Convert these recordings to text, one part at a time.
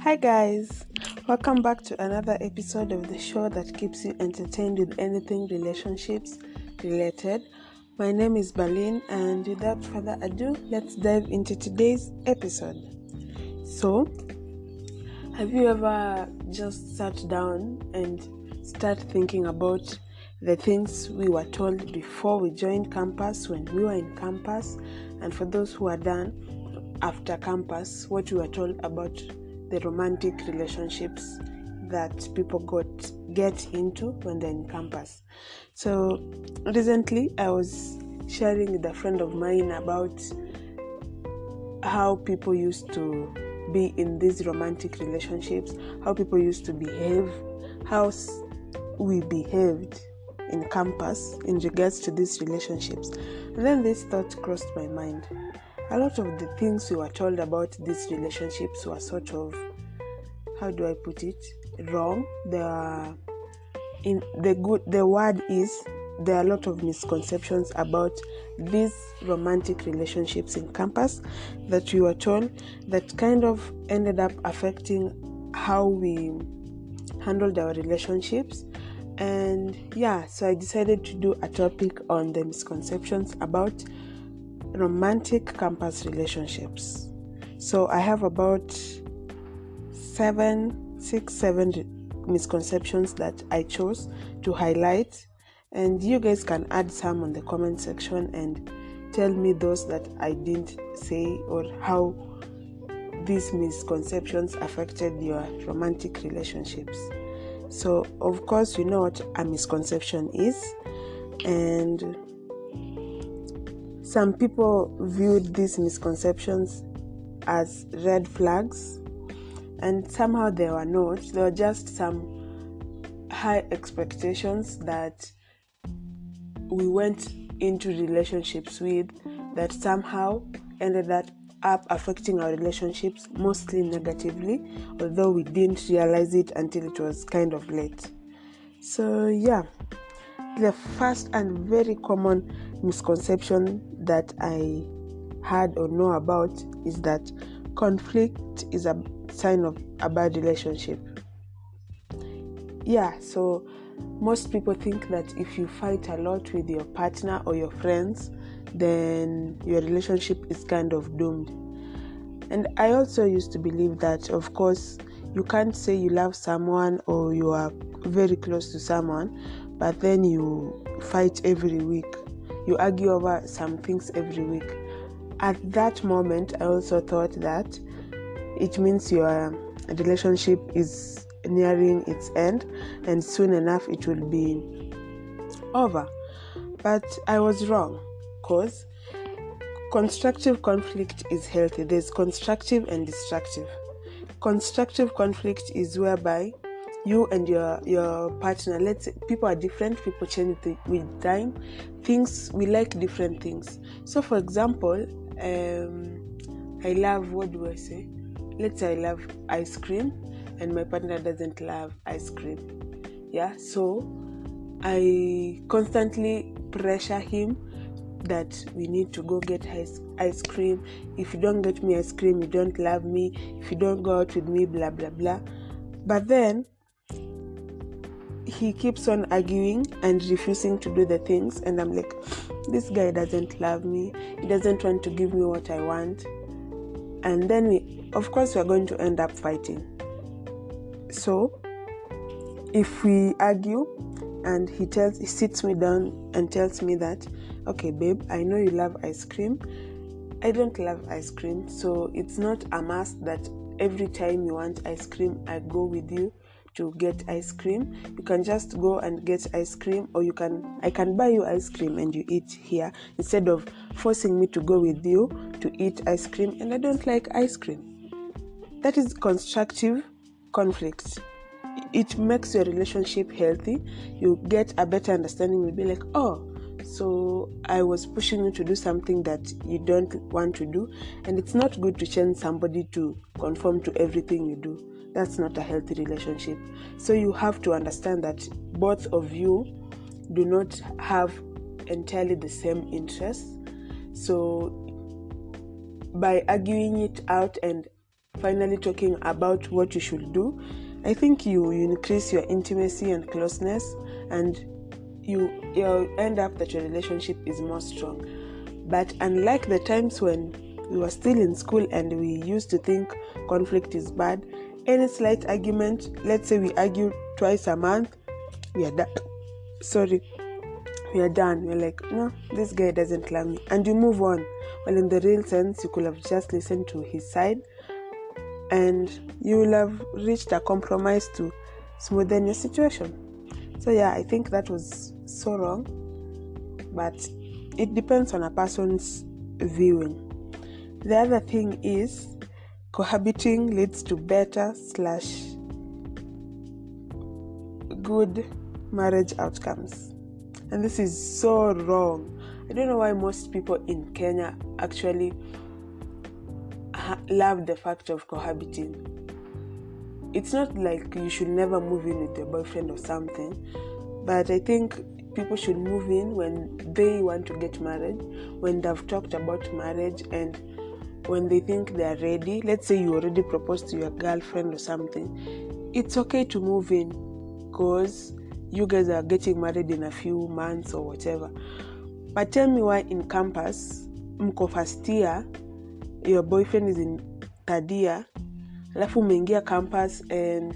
Hi guys, welcome back to another episode of the show that keeps you entertained with anything relationships related. My name is Berlin, and without further ado, let's dive into today's episode. So, have you ever just sat down and start thinking about the things we were told before we joined campus, when we were in campus, and for those who are done after campus, what we were told about the romantic relationships that people get into when they're in campus? So recently I was sharing with a friend of mine about how people used to be in these romantic relationships, how people used to behave, how we behaved in campus in regards to these relationships. And then this thought crossed my mind. A lot of the things we were told about these relationships were sort of, how do I put it, wrong. The word is, there are a lot of misconceptions about these romantic relationships in campus that we were told that kind of ended up affecting how we handled our relationships. And so I decided to do a topic on the misconceptions about romantic campus relationships. So I have about 7 misconceptions that I chose to highlight, and you guys can add some on the comment section and tell me those that I didn't say, or how these misconceptions affected your romantic relationships. So of course you know what a misconception is, and some people viewed these misconceptions as red flags, and somehow they were not. They were just some high expectations that we went into relationships with that somehow ended up affecting our relationships, mostly negatively, although we didn't realize it until it was kind of late. So the first and very common misconception that I had or know about is that conflict is a sign of a bad relationship. So most people think that if you fight a lot with your partner or your friends, then your relationship is kind of doomed. And I also used to believe that, of course, you can't say you love someone or you are very close to someone, but then you fight every week. You argue over some things every week. At that moment, I also thought that it means your relationship is nearing its end and soon enough it will be over. But I was wrong, because constructive conflict is healthy. There's constructive and destructive. Constructive conflict is whereby you and your partner, let's say, people are different, people change with time, we like different things. So for example, I love, let's say I love ice cream and my partner doesn't love ice cream. So I constantly pressure him that we need to go get ice cream. If you don't get me ice cream, you don't love me. If you don't go out with me, blah blah blah. But then he keeps on arguing and refusing to do the things, and I'm like, this guy doesn't love me, he doesn't want to give me what I want. And then we are going to end up fighting. So if we argue and he sits me down and tells me that, okay babe, I know you love ice cream, I don't love ice cream, so it's not a must that every time you want ice cream I go with you to get ice cream. You can just go and get ice cream, or I can buy you ice cream and you eat here, instead of forcing me to go with you to eat ice cream and I don't like ice cream. That is constructive conflict. It makes your relationship healthy. You get a better understanding. You'll be like, oh, so I was pushing you to do something that you don't want to do, and it's not good to change somebody to conform to everything you do. That's not a healthy relationship. So you have to understand that both of you do not have entirely the same interests. So by arguing it out and finally talking about what you should do, I think you increase your intimacy and closeness, and you end up that your relationship is more strong. But unlike the times when we were still in school and we used to think conflict is bad, any slight argument, let's say we argue twice a month, we are done. We're like, no, this guy doesn't love me, and you move on. Well, in the real sense, you could have just listened to his side, and you will have reached a compromise to smoothen your situation. So yeah, I think that was so wrong, but it depends on a person's viewing. The other thing is, cohabiting leads to better / good marriage outcomes. And this is so wrong. I don't know why most people in Kenya actually love the fact of cohabiting. It's not like you should never move in with your boyfriend or something, but I think people should move in when they want to get married, when they've talked about marriage, and when they think they are ready. Let's say you already proposed to your girlfriend or something. It's okay to move in because you guys are getting married in a few months or whatever. But tell me why in campus, mko first year, your boyfriend is in third year, alafu umeingia campus and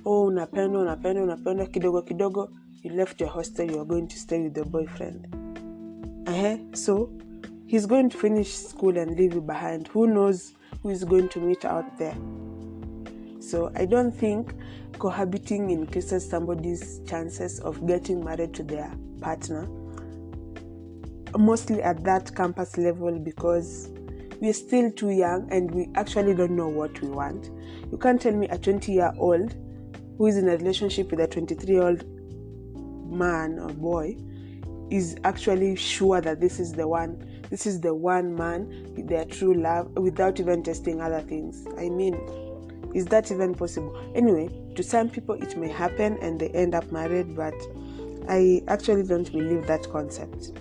unapenda kidogo, you left your hostel, you are going to stay with your boyfriend. So he's going to finish school and leave you behind. Who knows who is going to meet out there? So I don't think cohabiting increases somebody's chances of getting married to their partner, mostly at that campus level, because we're still too young and we actually don't know what we want. You can't tell me a 20-year-old who is in a relationship with a 23-year-old man or boy is actually sure that this is the one man with their true love, without even testing other things. I mean, is that even possible? Anyway, to some people it may happen and they end up married, but I actually don't believe that concept.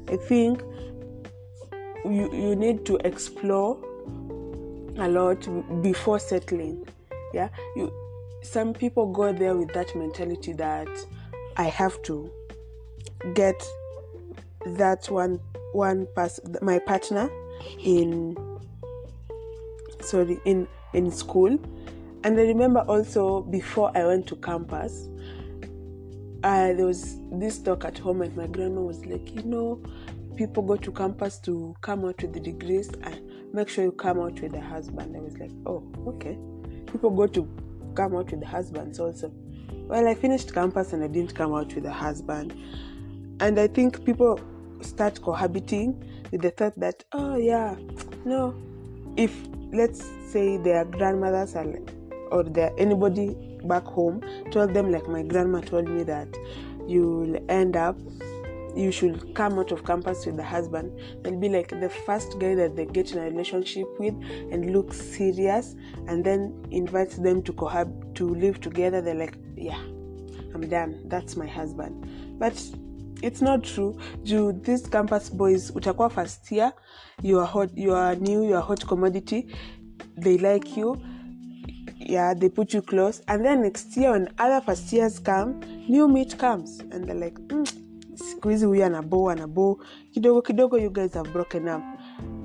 I think you need to explore a lot before settling. Yeah, some people go there with that mentality that I have to get that one my partner in school. And I remember also before I went to campus, there was this talk at home and my grandma was like, people go to campus to come out with the degrees, and make sure you come out with a husband. I was like, oh, okay. People go to come out with the husbands also. Well, I finished campus and I didn't come out with a husband. And I think people start cohabiting with the thought that, if let's say their grandmothers or anybody back home told them, like my grandma told me, that you should come out of campus with the husband, they'll be like the first guy that they get in a relationship with and looks serious, and then invites them to live together. They're like, yeah, I'm done, that's my husband. But it's not true. These campus boys, utakuwa first year, you are hot, you are new, you are hot commodity, they like you, yeah, they put you close, and then next year when other first years come, new meat comes, and they're like, siku hizi huyu anabo kidogo, you guys have broken up.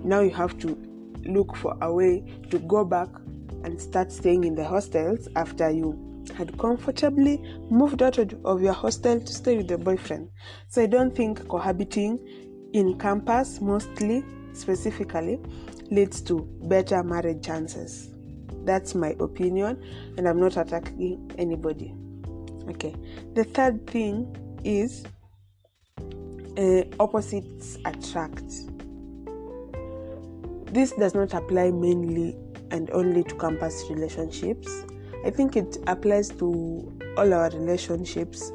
Now you have to look for a way to go back and start staying in the hostels after you had comfortably moved out of your hostel to stay with your boyfriend. So I don't think cohabiting in campus, specifically, leads to better marriage chances. That's my opinion, and I'm not attacking anybody. Okay. The third thing is opposites attract. This does not apply mainly and only to campus relationships. I think it applies to all our relationships,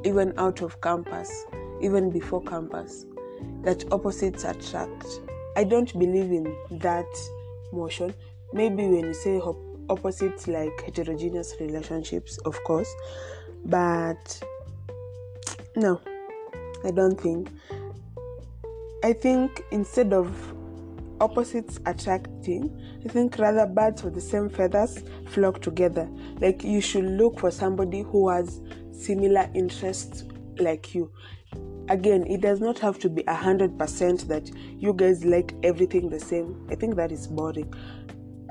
even out of campus, even before campus, that opposites attract. I don't believe in that motion. Maybe when you say opposites, like heterogeneous relationships, of course, but no, I don't think. I think instead of opposites attracting, I think rather birds of the same feathers flock together. Like, you should look for somebody who has similar interests like you. Again, it does not have to be 100% that you guys like everything the same. I think that is boring.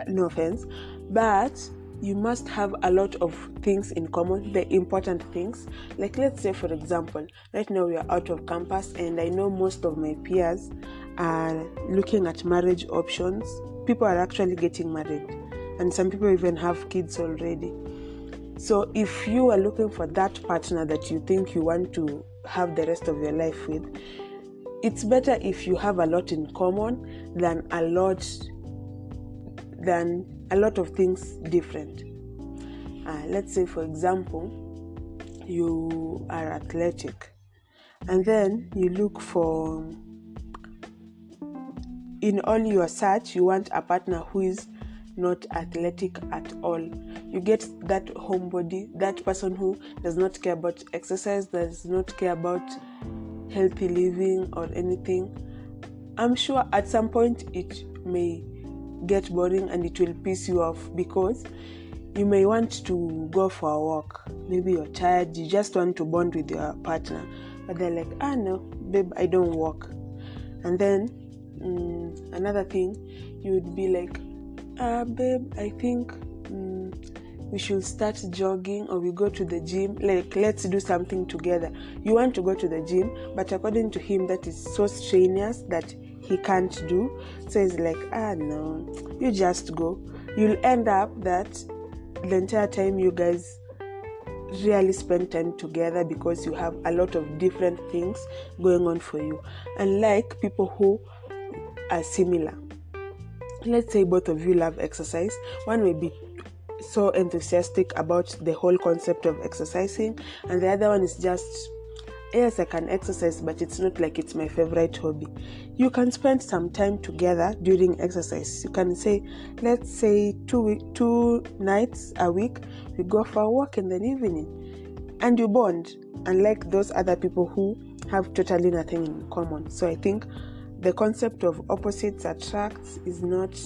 No offense. But you must have a lot of things in common, the important things. Like, let's say, for example, right now we are out of campus and I know most of my peers are looking at marriage options. People are actually getting married, and some people even have kids already. So if you are looking for that partner that you think you want to have the rest of your life with, it's better if you have a lot in common than a lot of things different. Let's say, for example, you are athletic, and then you look for, in all your search, you want a partner who is not athletic at all. You get that homebody, that person who does not care about exercise, does not care about healthy living or anything. I'm sure at some point it may get boring and it will piss you off, because you may want to go for a walk. Maybe you're tired, you just want to bond with your partner, but they're like, no, babe, I don't walk. And then another thing, you would be like, babe, I think we should start jogging, or we go to the gym. Like, let's do something together. You want to go to the gym, but according to him, that is so strenuous that he can't do. So he's like, no, you just go. You'll end up that the entire time you guys really spend time together, because you have a lot of different things going on for you. Unlike people who are similar. Let's say both of you love exercise. One may be so enthusiastic about the whole concept of exercising, and the other one is just, yes, I can exercise, but it's not like it's my favorite hobby. You can spend some time together during exercise. You can say, let's say 2 nights a week, we go for a walk in the evening, and you bond, unlike those other people who have totally nothing in common. So I think the concept of opposites attracts is not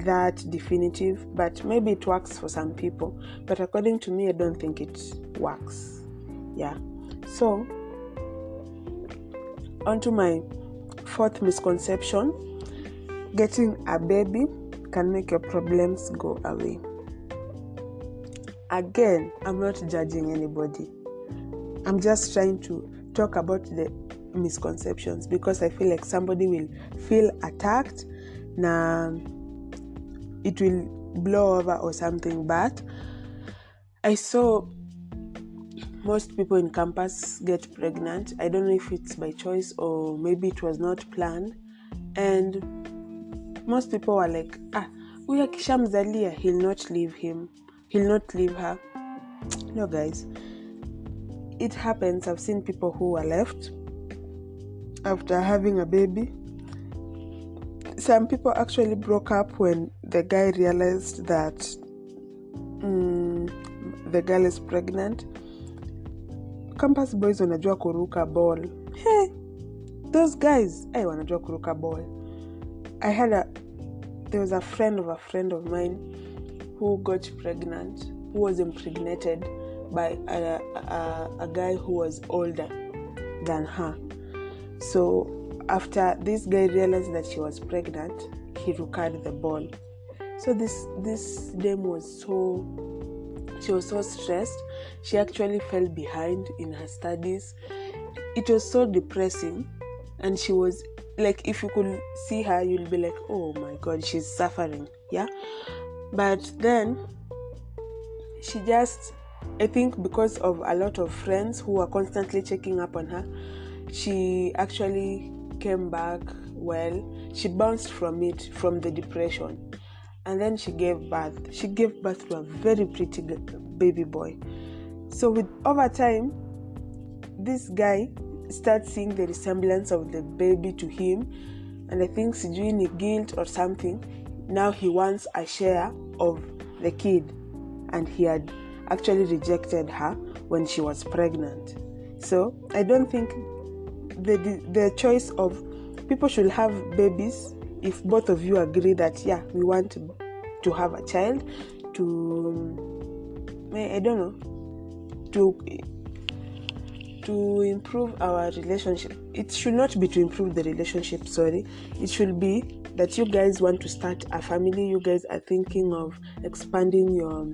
that definitive, but maybe it works for some people. But according to me, I don't think it works. Yeah. So, on to my fourth misconception. Getting a baby can make your problems go away. Again, I'm not judging anybody. I'm just trying to talk about the misconceptions, because I feel like somebody will feel attacked. Now, it will blow over or something. But I saw most people in campus get pregnant. I don't know if it's by choice or maybe it was not planned. And most people were like, huyu akishamzalia, he'll not leave her. No, guys, it happens. I've seen people who were left after having a baby. Some people actually broke up when the guy realized that the girl is pregnant. Campus boys wanajua kuruka ball. Hey, those guys, wanajua kuruka ball. There was a friend of mine who got pregnant, who was impregnated by a guy who was older than her. So after this guy realized that she was pregnant, he rukaed the ball. So this dame was so stressed. She actually fell behind in her studies. It was so depressing, and she was like, if you could see her, you'll be like, oh my God, she's suffering. Yeah. But then she just, I think because of a lot of friends who were constantly checking up on her, she actually came back well. She bounced from the depression, and then she gave birth. She gave birth to a very pretty baby boy. So over time, this guy starts seeing the resemblance of the baby to him, and I think sijui ni guilt or something. Now he wants a share of the kid, and he had actually rejected her when she was pregnant. So I don't think the choice of people should have babies if both of you agree that we want to have a child, to improve our relationship. It should not be to improve the relationship, it should be that you guys want to start a family. You guys are thinking of expanding your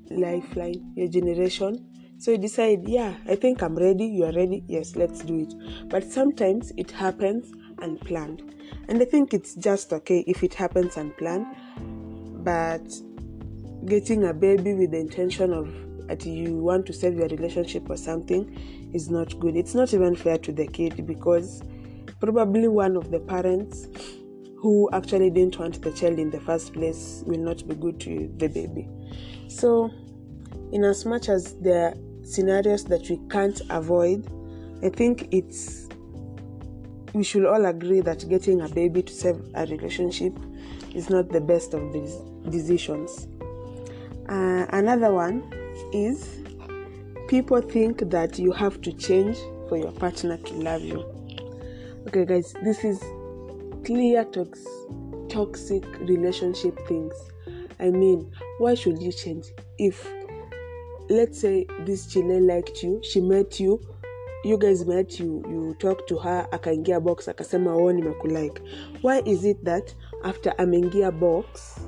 lifeline, your generation. So you decide, I think I'm ready, you are ready, yes, let's do it. But sometimes it happens unplanned, and I think it's just okay if it happens unplanned. But getting a baby with the intention of that you want to save your relationship or something is not good. It's not even fair to the kid, because probably one of the parents who actually didn't want the child in the first place will not be good to the baby. So in as much as there are scenarios that we can't avoid, I think we should all agree that getting a baby to save a relationship is not the best of these decisions. Another one is people think that you have to change for your partner to love you. Okay, guys, this is clear toxic relationship things. I mean, why should you change? If, let's say, this Chile liked you, she met you, you guys met, you talked to her, akaingia box, akasema oh nimekulike. Why is it that after ameingia box,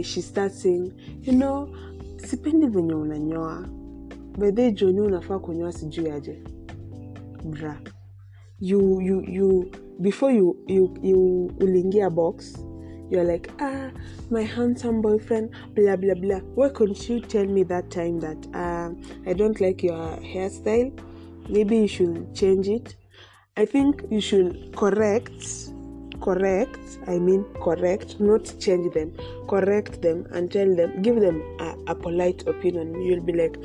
she starts saying, sipendi venye unanyoa, bedhe joni unafaa kunyoa sijui aje. Bra, you before you ulingia box, you're like, my handsome boyfriend, blah blah blah. Why couldn't you tell me that time that I don't like your hairstyle, maybe you should change it? I think you should correct, not change them, correct them and tell them, give them a polite opinion. You'll be like,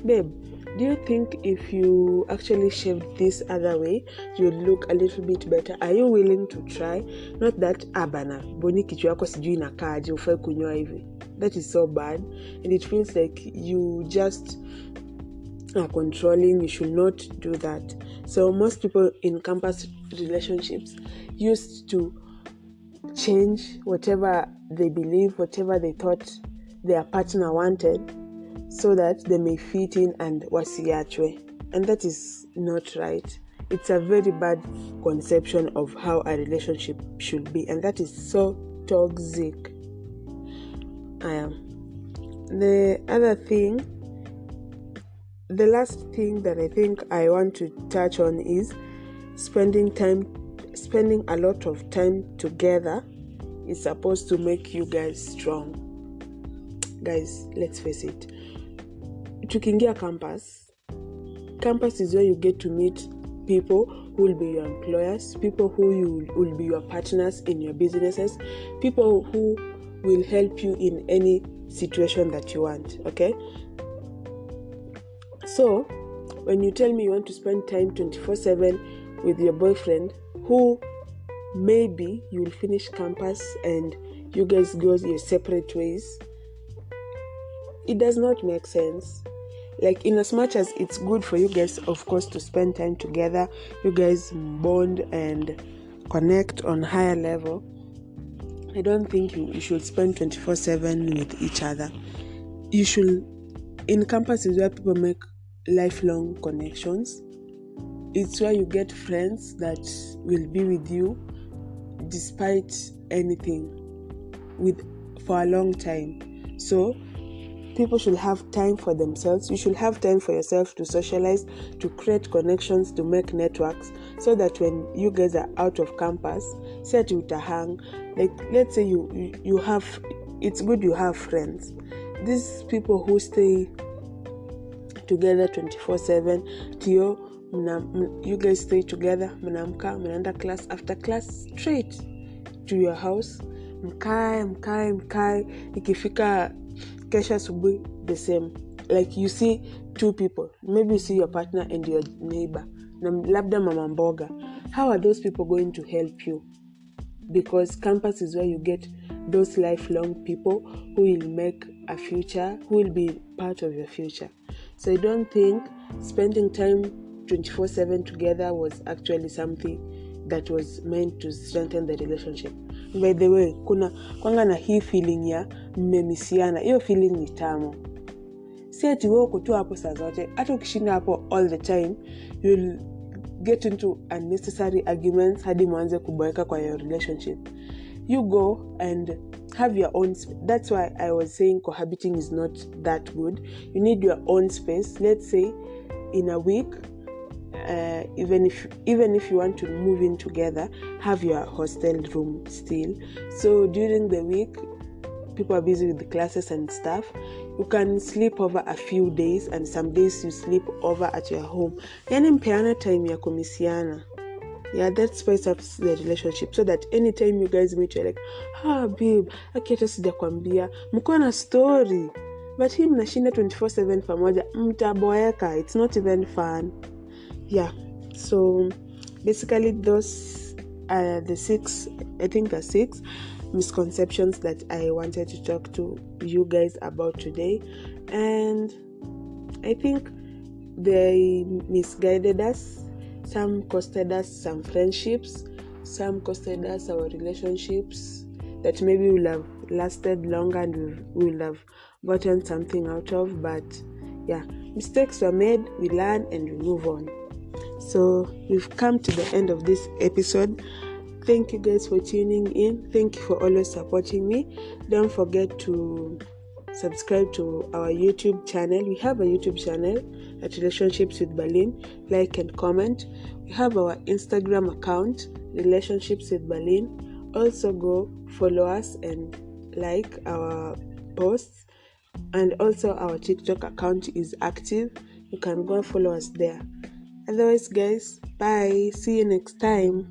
babe, do you think if you actually shaved this other way, you'd look a little bit better? Are you willing to try? Not that, bana, boni kichwa yako sijui inakaaje, ufai kunyoa hivi. That is so bad, and it feels like you just are controlling. You should not do that. So most people in campus relationships used to change whatever they believe, whatever they thought their partner wanted, so that they may fit in and wasiachwe. And that is not right. It's a very bad conception of how a relationship should be, and that is so toxic. The last thing that I think I want to touch on is spending a lot of time together is supposed to make you guys strong. Guys, let's face it. Tukiingia campus is where you get to meet people who will be your employers, people who will be your partners in your businesses, people who will help you in any situation that you want, okay? So, when you tell me you want to spend time 24/7 with your boyfriend, who maybe you will finish campus and you guys go your separate ways, it does not make sense. Like, in as much as it's good for you guys, of course, to spend time together, you guys bond and connect on higher level, I don't think you should spend 24/7 with each other. You should, in campus is where people make lifelong connections. It's where you get friends that will be with you despite anything for a long time. So people should have time for themselves. You should have time for yourself to socialize, to create connections, to make networks, so that when you guys are out of campus, say to hang, like, let's say you have, it's good you have friends. These people who stay together 24/7, you guys stay together, mnaenda class after class straight to your house, mkae, ikifika kesha asubuhi the same. Like, you see two people, maybe you see your partner and your neighbor, na labda mama mboga. How are those people going to help you? Because campus is where you get those lifelong people who will make a future, who will be part of your future. So I don't think spending time 24/7 together was actually something that was meant to strengthen the relationship. By the way, kwanga na hii feeling ya mmemisiana. Hiyo feeling ni tamu. Si ati wewe uko tu hapo saa zote. Hata ukishinda hapo all the time, you'll get into unnecessary arguments hadi mwanze kuboeka kwa your relationship. You go and have your own space. That's why I was saying cohabiting is not that good. You need your own space. Let's say in a week, even if you want to move in together, have your hostel room still. So during the week, people are busy with the classes and stuff. You can sleep over a few days, and some days you sleep over at your home. Yani mpeana time ya kumisiana. Yeah, that spices up the relationship, so that anytime you guys meet, you're like, babe, akita sijakwambia, mko na story. But him mnashinda 24/7 pamoja, mtaboeka. It's not even fun. Yeah, so basically those are the 6 misconceptions that I wanted to talk to you guys about today. And I think they misguided us. Some costed us some friendships. Some costed us our relationships that maybe will have lasted longer and we will have gotten something out of. But yeah, mistakes were made, we learn and we move on. So we've come to the end of this episode. Thank you guys for tuning in. Thank you for always supporting me. Don't forget to subscribe to our YouTube channel. We have a YouTube channel at Relationships with Berlin. Like and comment. We have our Instagram account, Relationships with Berlin. Also go follow us and like our posts. And also our TikTok account is active. You can go and follow us there. Otherwise, guys, bye. See you next time.